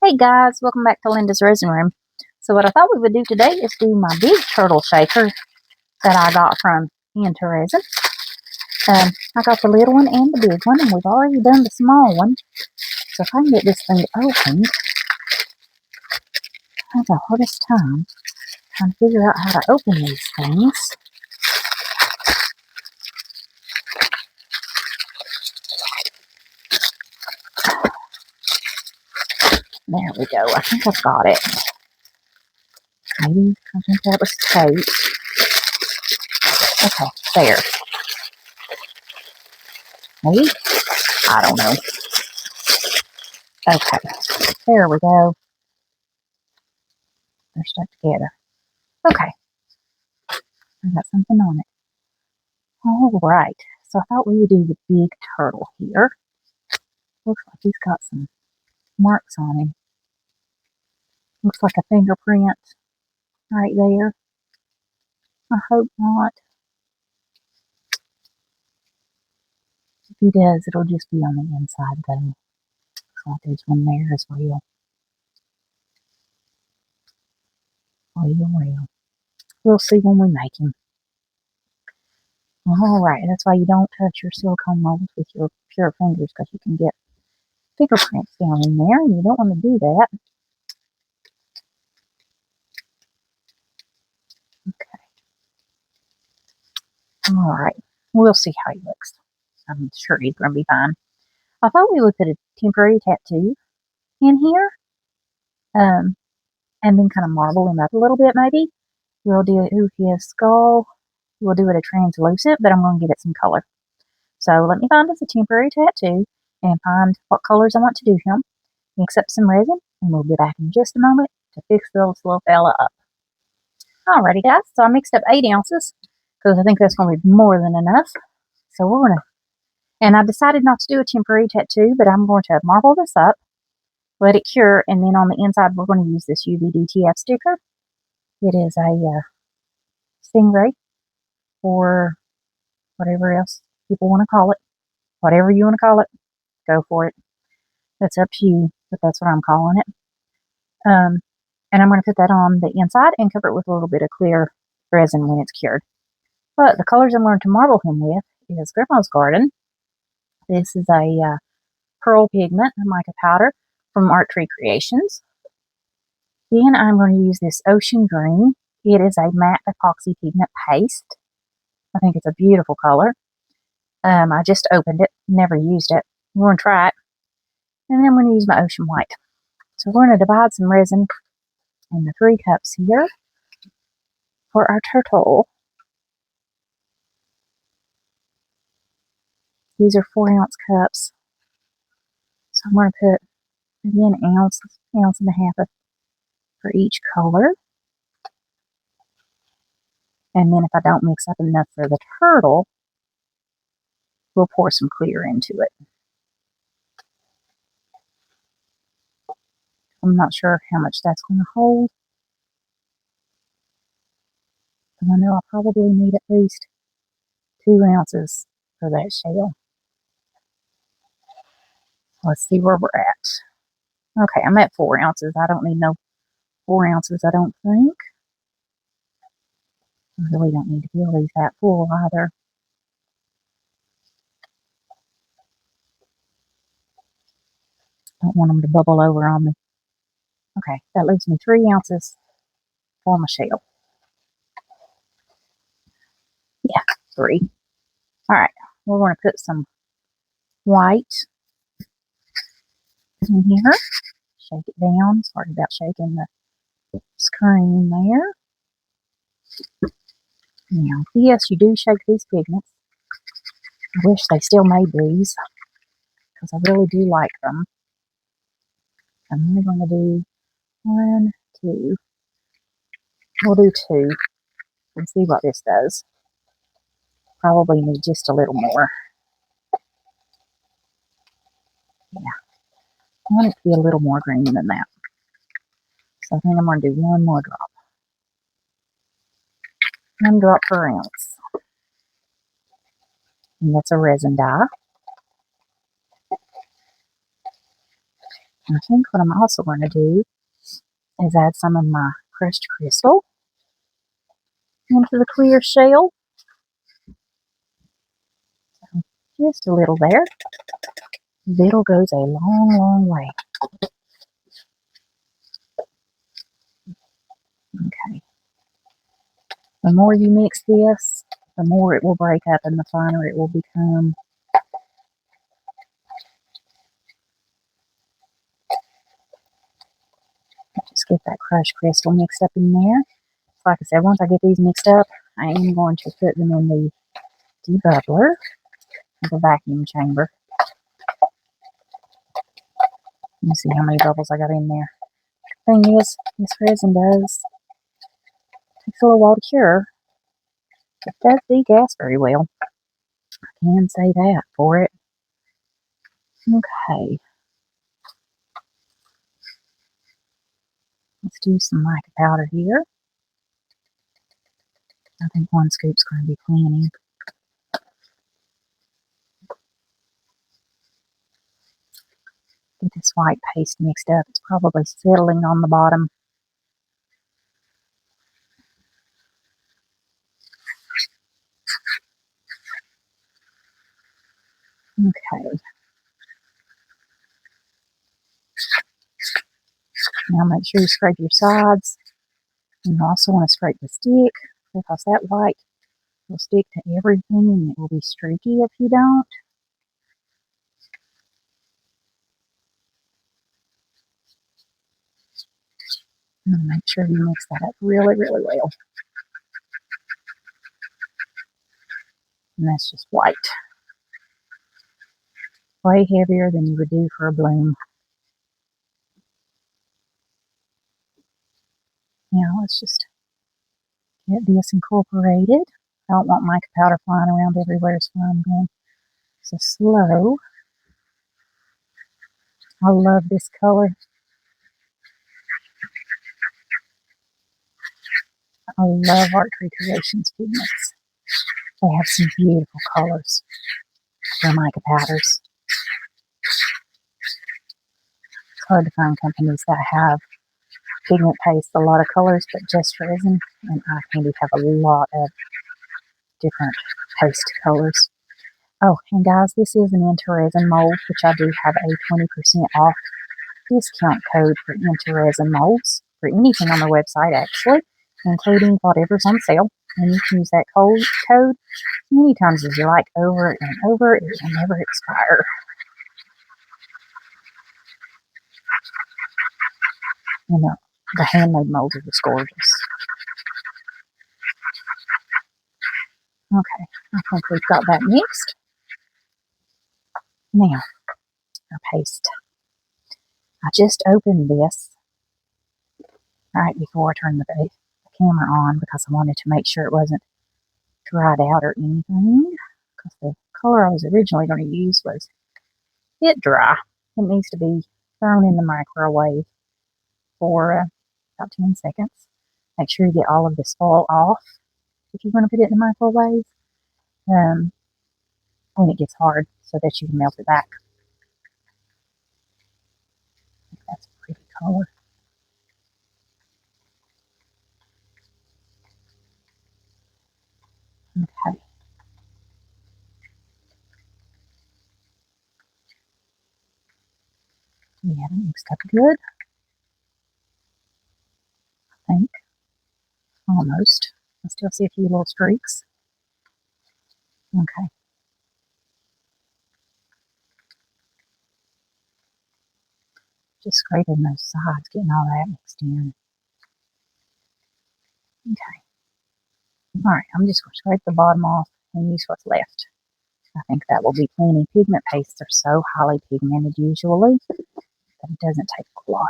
Hey guys, welcome back to Lindasresinroom. So what I thought we would do today is do my big turtle shaker that I got from Resin. I got the little one and the big one, and we've already done the small one. So if I can get this thing opened, I have the hardest time trying to figure out how to open these things. There we go. I think I've got it. Maybe I think that was tape. Okay, there. Maybe? I don't know. Okay, there we go. They're stuck together. Okay, I got something on it. All right, so I thought we would do the big turtle here. Looks like he's got some marks on him. Looks like a fingerprint right there. I hope not. If he does, it'll just be on the inside though. Looks like there's one there as well. Well. We'll see when we make him. Alright, that's why you don't touch your silicone molds with your pure fingers, because you can get fingerprints down in there, and you don't want to do that. Okay. Alright, we'll see how he looks. I'm sure he's going to be fine. I thought we would put a temporary tattoo in here, and then kind of marble him up a little bit maybe. We'll do his skull. We'll do it a translucent, but I'm going to give it some color. So let me find us a temporary tattoo and find what colors I want to do him. Mix up some resin, and we'll be back in just a moment to fix this little fella up. Alrighty guys, so I mixed up 8 ounces because I think that's going to be more than enough. So we're going to, and I decided not to do a temporary tattoo, but I'm going to marble this up, let it cure, and then on the inside we're going to use this UV DTF sticker. It is a stingray, or whatever else people want to call it. Whatever you want to call it, go for it. That's up to you, but that's what I'm calling it. And I'm going to put that on the inside and cover it with a little bit of clear resin when it's cured. But the colors I'm going to marble him with is Grandma's Garden. This is a pearl pigment, a mica powder from Art Tree Creations. Then I'm going to use this Ocean Green. It is a matte epoxy pigment paste. I think it's a beautiful color. I just opened it, never used it. I'm going to try it. And then I'm going to use my Ocean White. So we're going to divide some resin in the 3 cups here for our turtle. These are 4-ounce cups. So I'm going to put maybe an ounce and a half for each color. And then if I don't mix up enough for the turtle, we'll pour some clear into it. I'm not sure how much that's going to hold. But I know I'll probably need at least 2 ounces for that shell. Let's see where we're at. Okay, I'm at 4 ounces. I don't need no 4 ounces, I don't think. I really don't need to fill these that full either. Don't want them to bubble over on me. Okay, that leaves me 3 ounces for my shell. Yeah, 3. Alright, we're going to put some white in here. Shake it down. Sorry about shaking the screen there. Now, yes, you do shake these pigments. I wish they still made these, because I really do like them. I'm only going to do 1, 2. We'll do 2 and see what this does. Probably need just a little more. Yeah, I want it to be a little more green than that. So I think I'm going to do 1 more drop. 1 drop per ounce. And that's a resin dye. I think what I'm also going to do is add some of my crushed crystal into the clear shell. So just a little there. Little goes a long, long way. Okay. The more you mix this, the more it will break up and the finer it will become. Just get that crushed crystal mixed up in there. Like I said, once I get these mixed up, I am going to put them in the debubbler of the vacuum chamber. Let me see how many bubbles I got in there. Thing is, this resin takes a little while to cure. It does degas very well. I can say that for it. Okay. Let's do some mica powder here. I think 1 scoop's going to be plenty. Get this white paste mixed up. It's probably settling on the bottom. Okay. Now make sure you scrape your sides. You also want to scrape the stick because that white will stick to everything and it will be streaky if you don't. And make sure you mix that up really, really well. And that's just white. Way heavier than you would do for a bloom. Now let's just get this incorporated. I don't want mica powder flying around everywhere, so I'm going so slow. I love this color. I love Art Tree Creations pigments. They have some beautiful colors for mica powders. It's hard to find companies that have pigment paste, a lot of colors, but just resin. And I Candy have a lot of different paste colors. Oh, and guys, this is an Lindasresin mold, which I do have a 20% off discount code for Lindasresin molds for anything on the website, actually, including whatever's on sale. And you can use that code many times as you like, over and over. It will never expire. You know, the handmade molds are just gorgeous. Okay, I think we've got that mixed. Now, our paste. I just opened this right before I turned the camera on because I wanted to make sure it wasn't dried out or anything, because the color I was originally going to use was a bit dry. It needs to be thrown in the microwave for about 10 seconds. Make sure you get all of this oil off if you're going to put it in the microwave when it gets hard so that you can melt it back. That's a pretty color. Okay. We have it mixed up good, I think. Almost. I still see a few little streaks. Okay. Just scraping those sides, getting all that mixed in. Okay. Alright, I'm just going to scrape the bottom off and use what's left. I think that will be plenty. Pigment pastes are so highly pigmented usually that it doesn't take a lot.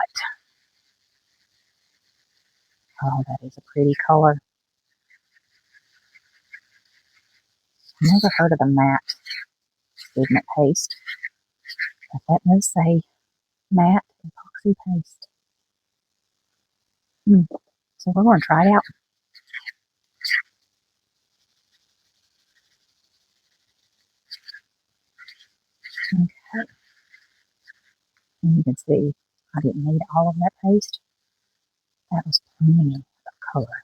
Oh, that is a pretty color. I've never heard of a matte pigment paste, but that does say matte epoxy paste. So we're going to try it out. Okay. And you can see I didn't need all of that paste. That was plenty of color.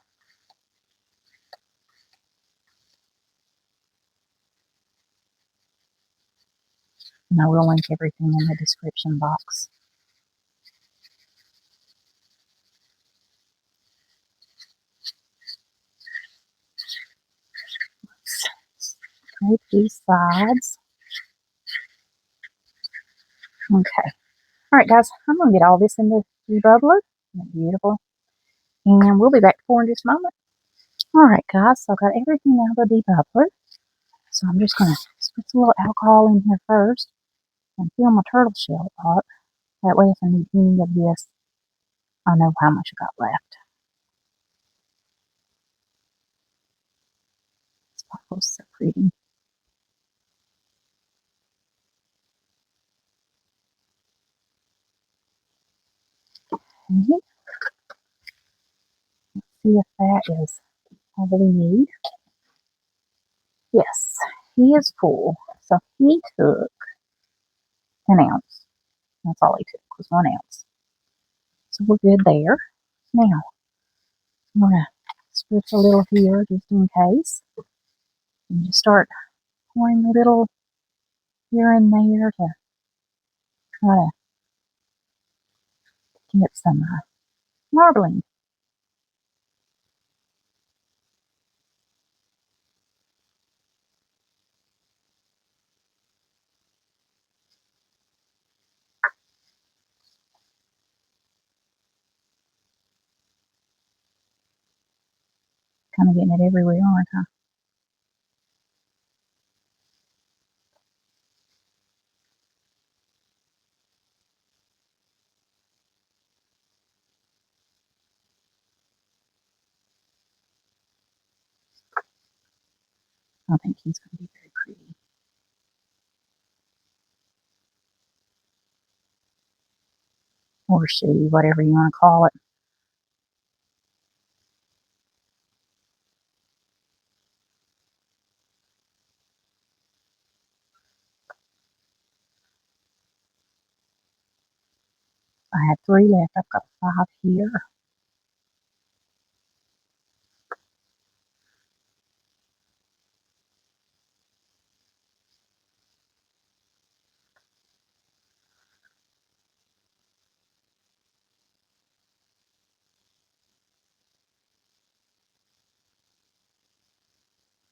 And I will link everything in the description box. Scrape these sides. Okay. Alright guys, I'm going to get all this in the debubbler. Isn't that beautiful? And we'll be back for in just a moment. Alright guys, so I've got everything out of the debubbler. So I'm just going to put some little alcohol in here first and fill my turtle shell up. That way if I need any of this, I know how much I got left. Sparkles so pretty. Okay. Let's see if that is all we need. Yes, he is full. So he took an ounce. That's all he took was 1 ounce. So we're good there. Now, I'm going to spritz a little here just in case. And just start pouring a little here and there to try to get some marbling. Kind of getting it everywhere, aren't I? I think he's going to be very pretty. Or she, whatever you want to call it. I have 3 left. I've got 5 here.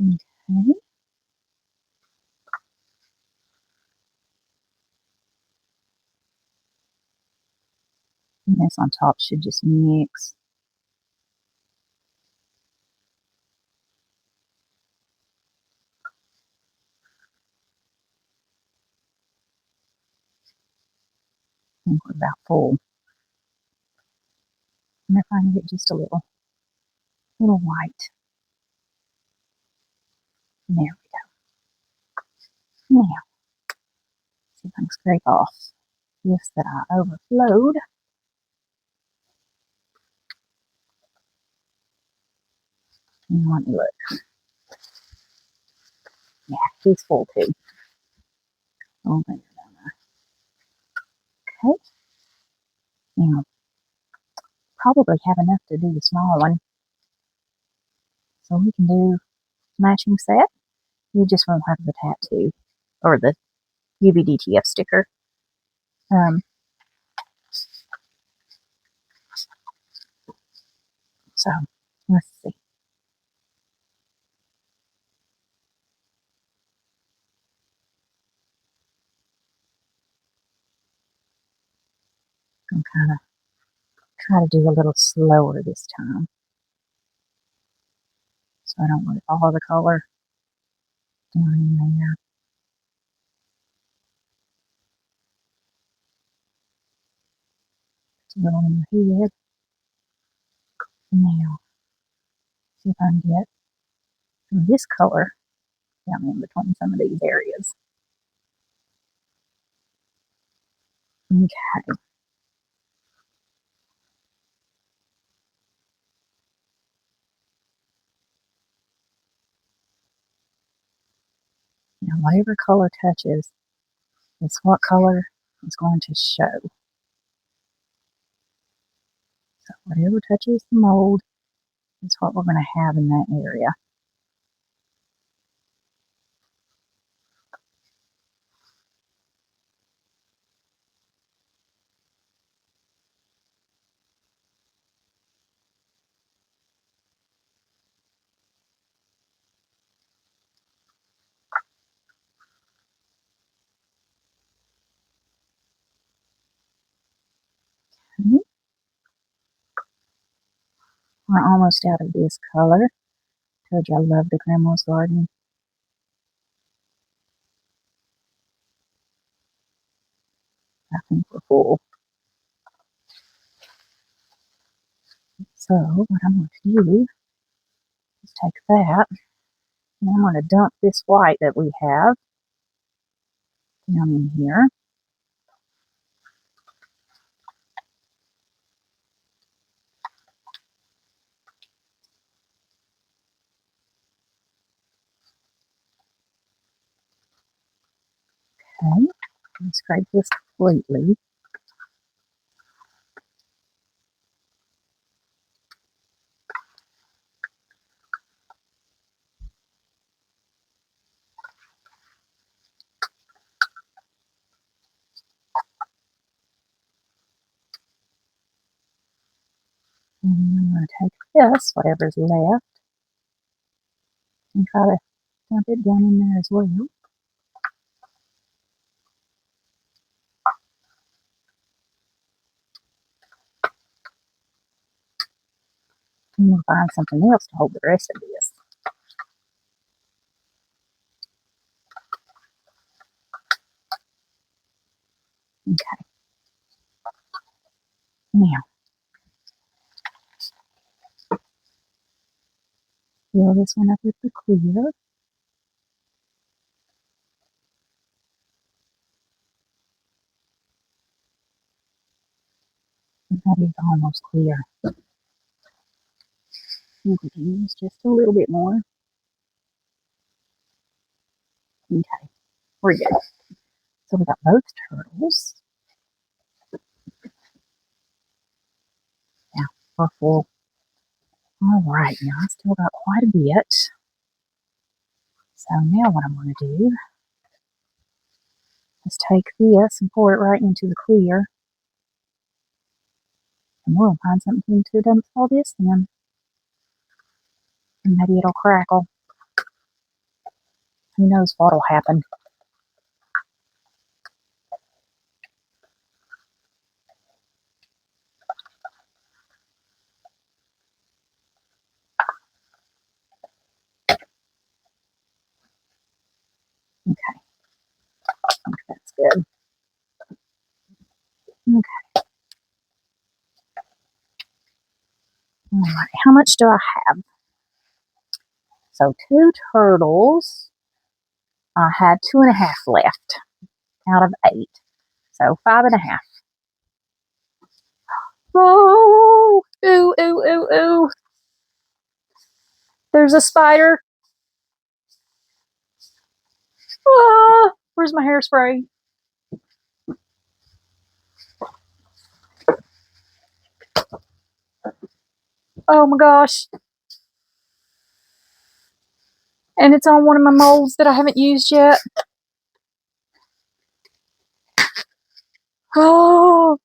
Okay. And this on top should just mix. I think we're about full. And if I can get just a little white. There we go. Now, see if I can scrape off this that I overflowed. And let me look. Yeah, he's full too. Oh, there. Okay. Now, probably have enough to do the small one. So we can do matching set. You just won't have the tattoo or the UVDTF sticker. So let's see. I'm kind of try to do a little slower this time, so I don't want all the color down in there. It's a little in the head. Now, see if I can get some of this color down in between some of these areas. Okay. Now, whatever color touches is what color is going to show. So whatever touches the mold is what we're going to have in that area. Okay. We're almost out of this color. Told you I love the Grandma's Garden. I think we're full. So what I'm going to do is take that, and I'm going to dump this white that we have down in here. Okay, and scrape this completely. And I'm going to take this, whatever's left, and try to dump it down in there as well. And we'll find something else to hold the rest of this. Okay. Now, fill this one up with the clear. And that is almost clear. We could use just a little bit more. Okay, we're good. So we got both turtles. Now we're full. All right, now I still got quite a bit. So now what I'm going to do is take this and pour it right into the clear. And we'll find something to dump all this in. And maybe it'll crackle. Who knows what'll happen. Okay, I think that's good. Okay. All right, how much do I have? So 2 turtles. I had 2.5 left out of 8. So 5.5. Oh, ooh, ooh, ooh, ooh. There's a spider. Ah, where's my hairspray? Oh my gosh. And it's on one of my molds that I haven't used yet. Oh,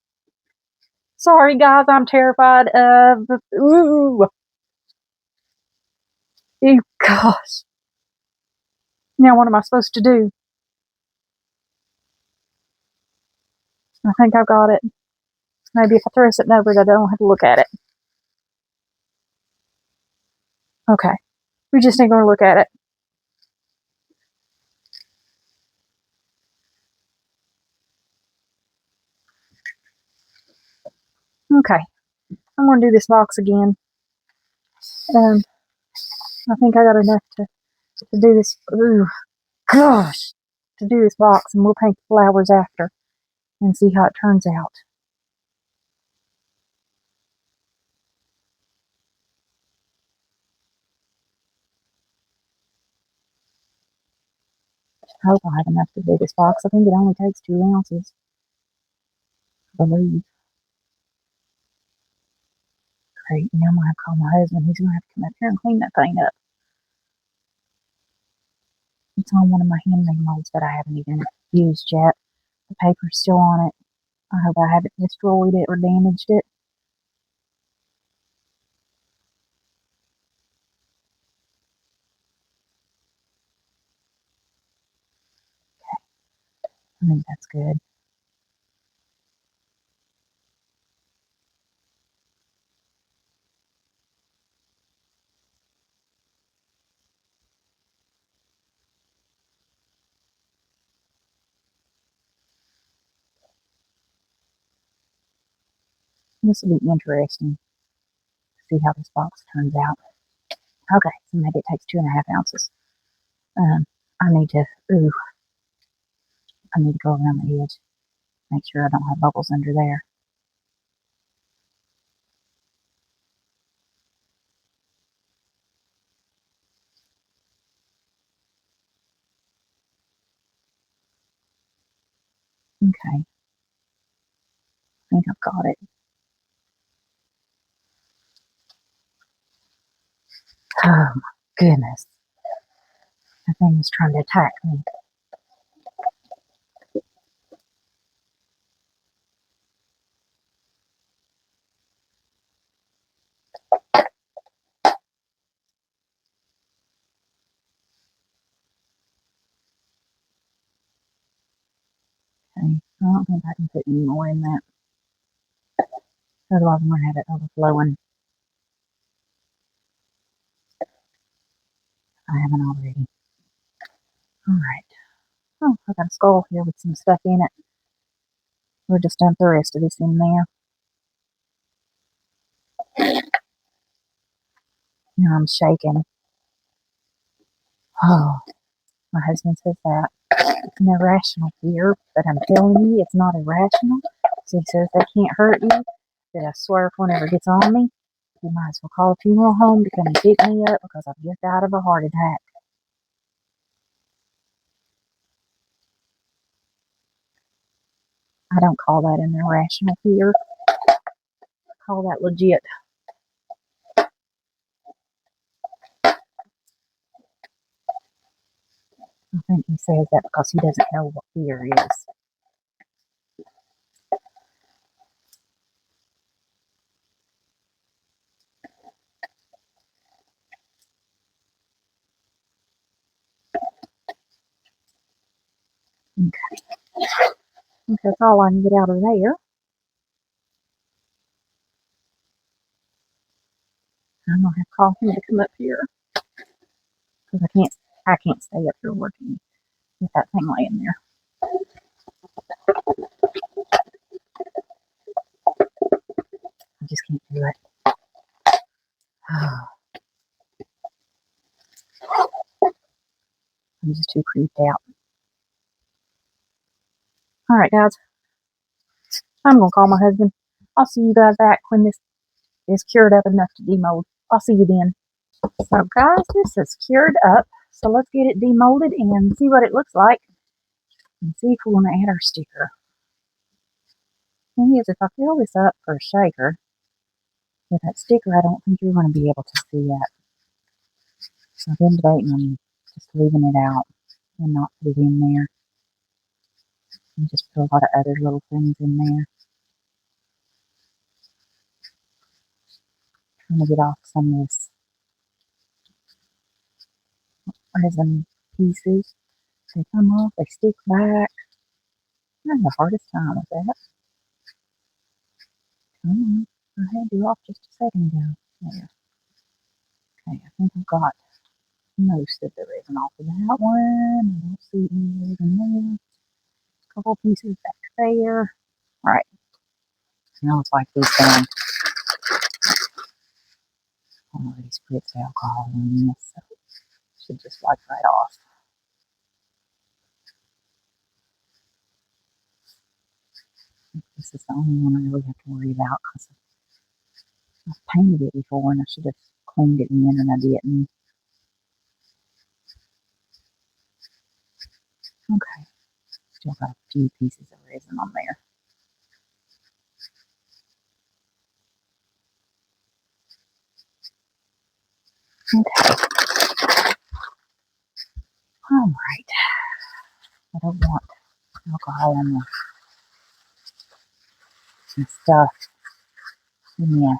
sorry guys, I'm terrified of the, ooh. Ew, gosh. Now what am I supposed to do? I think I've got it. Maybe if I throw something over it, I don't have to look at it. Okay. We just ain't gonna look at it. Okay. I'm gonna do this box again. I think I got enough to do this. Ooh, gosh. To do this box, and we'll paint the flowers after and see how it turns out. I hope I have enough to do this box. I think it only takes 2 ounces, I believe. Great. Now I'm going to have to call my husband. He's going to have to come up here and clean that thing up. It's on one of my handmade molds that I haven't even used yet. The paper's still on it. I hope I haven't destroyed it or damaged it. I think that's good. This will be interesting to see how this box turns out. Okay, so maybe it takes 2.5 ounces. I need to, I need to go around the edge. Make sure I don't have bubbles under there. Okay, I think I've got it. Oh my goodness. That thing is trying to attack me. Okay, I don't think I can put any more in that. Otherwise I'm going to have it overflowing. I haven't already. Alright. Oh, I got a skull here with some stuff in it. We'll just dump the rest of this in there. Now I'm shaking. Oh, my husband says that it's an irrational fear, but I'm telling you, it's not irrational. So he says they can't hurt you. That I swear if one ever gets on me, you might as well call a funeral home to come and pick me up because I've just died of a heart attack. I don't call that an irrational fear. I call that legit. I think he says that because he doesn't know what fear is. Okay. Okay, that's all I can get out of there. I'm gonna have to call him to come up here because I can't stay up here working with that thing laying there. I just can't do it. I'm just too creeped out. All right, guys. I'm gonna call my husband. I'll see you guys back when this is cured up enough to demold. I'll see you then. So, guys, this is cured up. So let's get it demolded and see what it looks like, and see if we want to add our sticker. Thing is, if I fill this up for a shaker with that sticker, I don't think you're going to be able to see it. So I've been debating on just leaving it out and not put it in there, and just put a lot of other little things in there. Trying to get off some of this resin pieces. They come off, they stick back. I have the hardest time with that. Come on. I had you off just a second ago. There. Okay, I think I've got most of the resin off of that one. I don't see any resin there. A couple pieces back there. Right. Now it's like this thing. Already spritz alcohol in this, so it should just wipe right off. This is the only one I really have to worry about because I've painted it before and I should have cleaned it in and I didn't. Okay. Still got a few pieces of resin on there. Okay. All right. I don't want alcohol on the stuff in the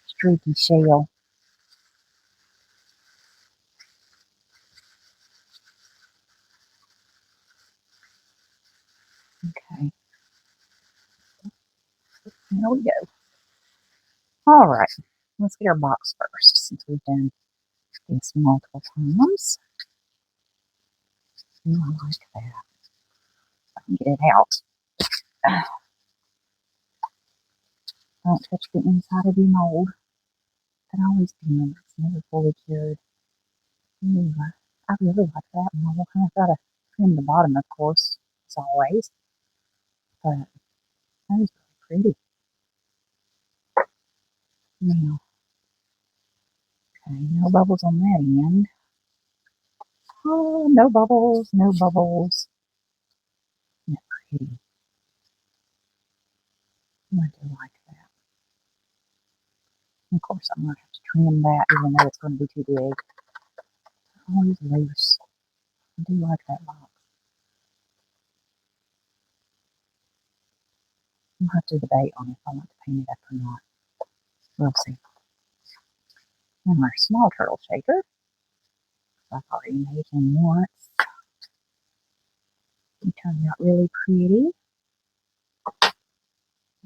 streaky shell. Okay. Here we go. All right. Let's get our box first since we've done this multiple times. Ooh, I like that. I can get it out. Don't touch the inside of the mold. Can always be in. It's never fully cured. Ooh, I really like that one. We'll kind of try to trim the bottom, of course, as always. But that is really pretty. Now, okay, no bubbles on that end. Oh, no bubbles, no bubbles. Isn't that pretty? I do like that. Of course, I'm going to have to trim that, even though it's going to be too big. Always loose. I do like that box. I'll have to debate on if I want to paint it up or not. We'll see. And our small turtle shaker. I've already made him once. He turned out really pretty.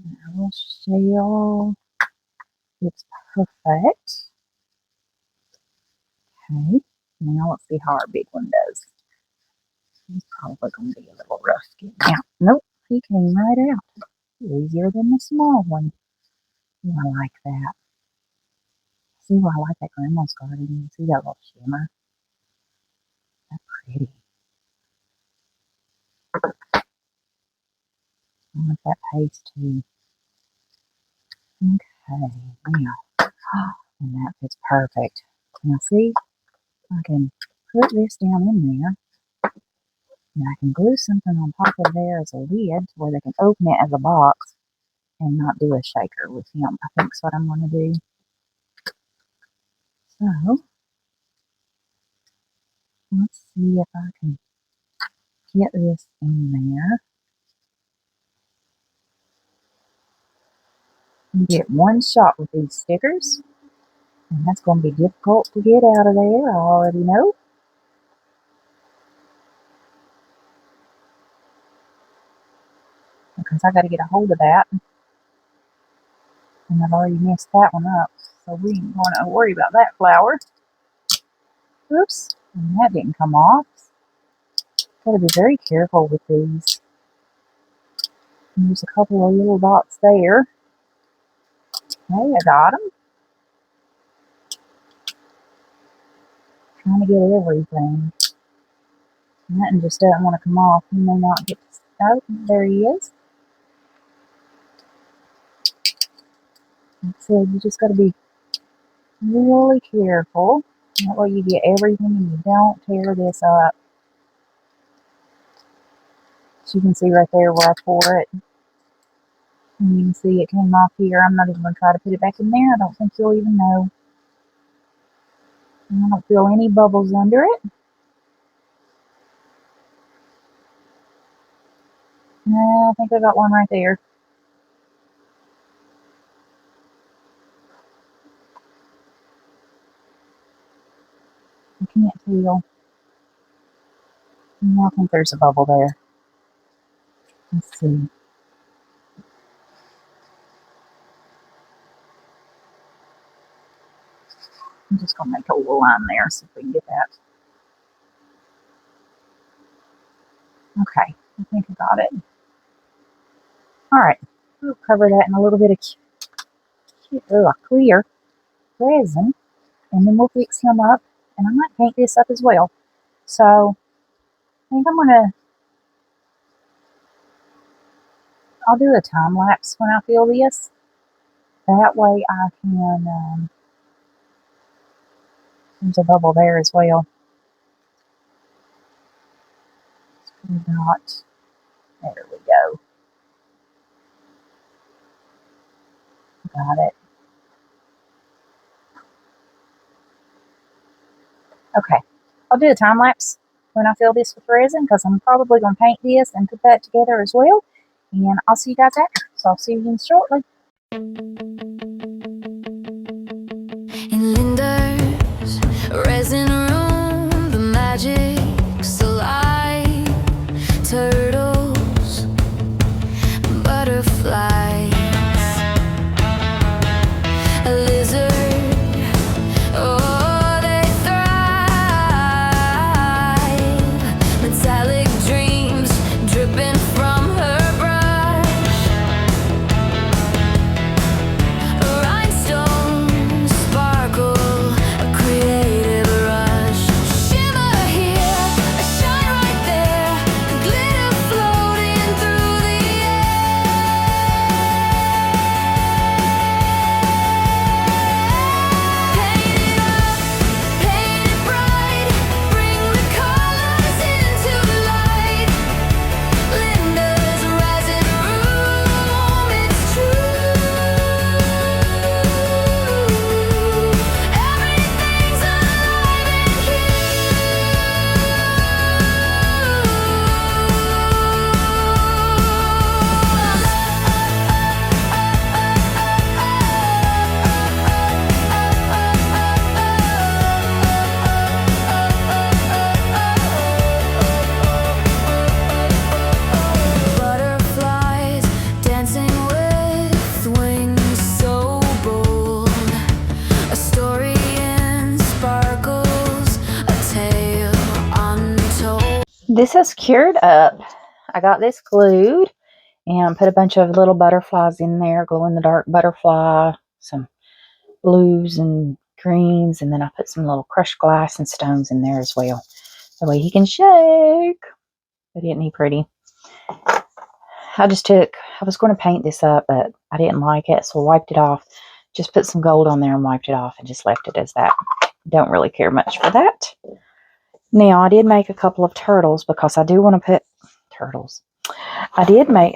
And our little shell. It's perfect. Okay. Now let's see how our big one does. He's probably going to be a little rough getting out. Nope, he came right out. Easier than the small one. Ooh, I like that. See why I like that grandma's garden? See that little shimmer? That's pretty. I like that paste too. Okay, now, and that fits perfect. Now see, I can put this down in there, and I can glue something on top of there as a lid where they can open it as a box and not do a shaker with him. I think that's what I'm going to do. So, let's see if I can get this in there. You get one shot with these stickers, and that's going to be difficult to get out of there, I already know. Because I got to get a hold of that, and I've already messed that one up, so we ain't going to worry about that flower. Oops, and that didn't come off. Got to be very careful with these. And there's a couple of little dots there. Hey, I got them. Trying to get everything. And that one just doesn't want to come off. He may not get to... Oh, there he is. Like I said, you just got to be really careful. That way you get everything and you don't tear this up. So you can see right there where I tore it. And you can see it came off here. I'm not even going to try to put it back in there. I don't think you'll even know. And I don't feel any bubbles under it. No, I think I got one right there. I can't tell. I think there's a bubble there. Let's see. I'm just going to make a little line there, see if we can get that. Okay, I think I got it. Alright, we'll cover that in a little bit of clear resin, and then we'll fix him up, and I might paint this up as well. So, I think I'll do a time lapse when I feel this. That way I can, there's a bubble there as well. Not, there we go. Got it. Okay, I'll do a time lapse when I fill this with resin because I'm probably going to paint this and put that together as well. And I'll see you guys after. So I'll see you again shortly. In Lindasresinroom, the magic's alive. Turtles, butterflies, a lizard, oh, they thrive. Metallic dreams dripping from her brush. Rhinestones sparkle, a creative rush. Shimmer here, a shine right there, glitter floating through the air. Paint it up, paint it bright, bring the colors into the light. Linda's resin room, it's true. Everything's alive in Butterflies dancing with wings so bold. A story in sparkles, a tale untold. This has cured up. I got this glued and put a bunch of little butterflies in there, glow-in-the-dark butterfly, some blues and greens, and then I put some little crushed glass and stones in there as well. That way he can shake. But isn't he pretty? I was going to paint this up, but I didn't like it, so I wiped it off. Just put some gold on there and wiped it off and just left it as that. Don't really care much for that. Now, I did make a couple of turtles because I do want to put turtles. I did make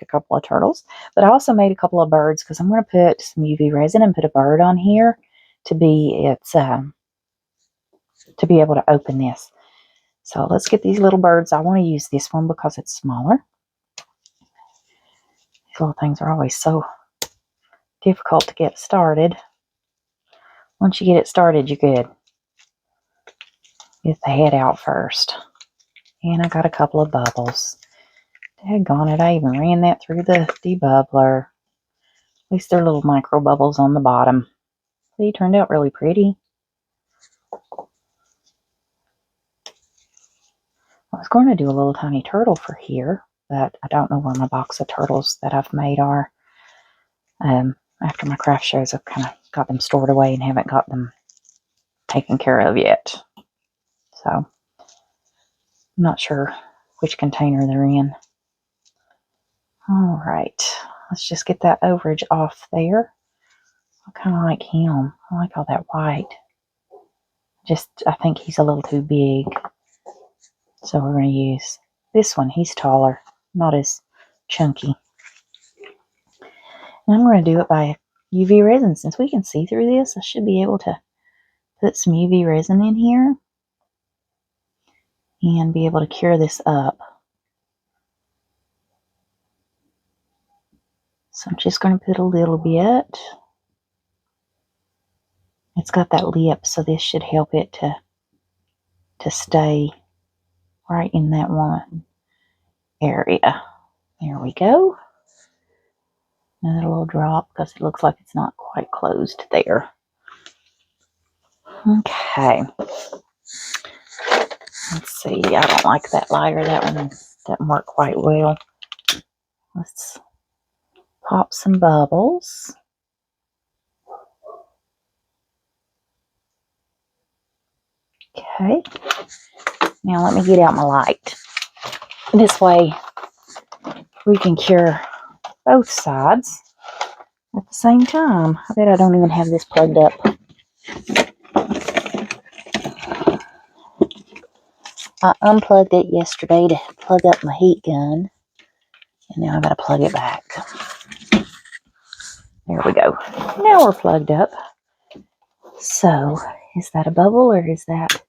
a couple of turtles, but I also made a couple of birds because I'm going to put some UV resin and put a bird on here to be able to open this. So let's get these little birds. I want to use this one because it's smaller. These little things are always so difficult to get started. Once you get it started, you're good. Get the head out first. And I got a couple of bubbles. Daggone it, I even ran that through the debubbler. At least they're little micro bubbles on the bottom. See, turned out really pretty. I was going to do a little tiny turtle for here, but I don't know where my box of turtles that I've made are. After my craft shows, I've kind of got them stored away and haven't got them taken care of yet. So, I'm not sure which container they're in. All right, let's just get that overage off there. I kind of like him. I like all that white. I think he's a little too big. So we're going to use this one. He's taller, not as chunky. And I'm going to do it by UV resin. Since we can see through this, I should be able to put some UV resin in here and be able to cure this up. So I'm just going to put a little bit. It's got that lip, so this should help it to stay right in that one area. There we go. Another little drop because it looks like it's not quite closed there. Okay. Let's see. I don't like that lighter. That one doesn't work quite well. Let's pop some bubbles. Okay. Now let me get out my light. This way we can cure both sides at the same time. I bet I don't even have this plugged up. I unplugged it yesterday to plug up my heat gun. And now I've got to plug it back. There we go. Now we're plugged up. So, is that a bubble or is that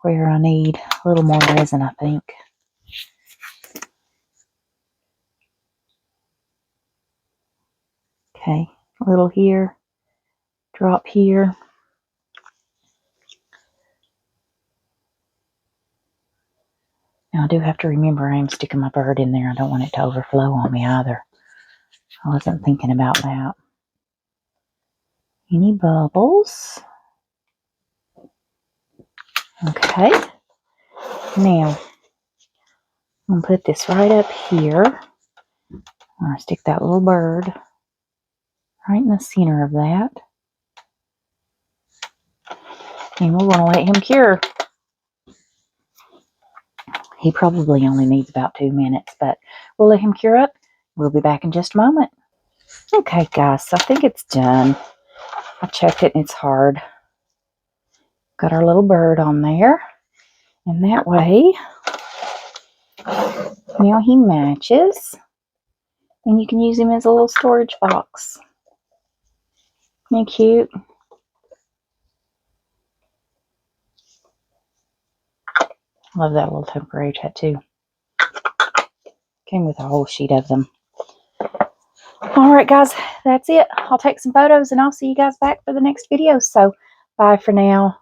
where I need a little more resin, I think. Okay, a little here, drop here. Now I do have to remember I am sticking my bird in there. I don't want it to overflow on me either. I wasn't thinking about that. Any bubbles? Okay. Now, I'm going to put this right up here. I'm going to stick that little bird right in the center of that. And we're going to let him cure. He probably only needs about 2 minutes, but we'll let him cure up. We'll be back in just a moment. Okay, guys, so I think it's done. I checked it and it's hard. Got our little bird on there. And that way, now he matches. And you can use him as a little storage box. Isn't he cute? Love that little temporary tattoo. Came with a whole sheet of them. Alright guys, that's it. I'll take some photos and I'll see you guys back for the next video. So, bye for now.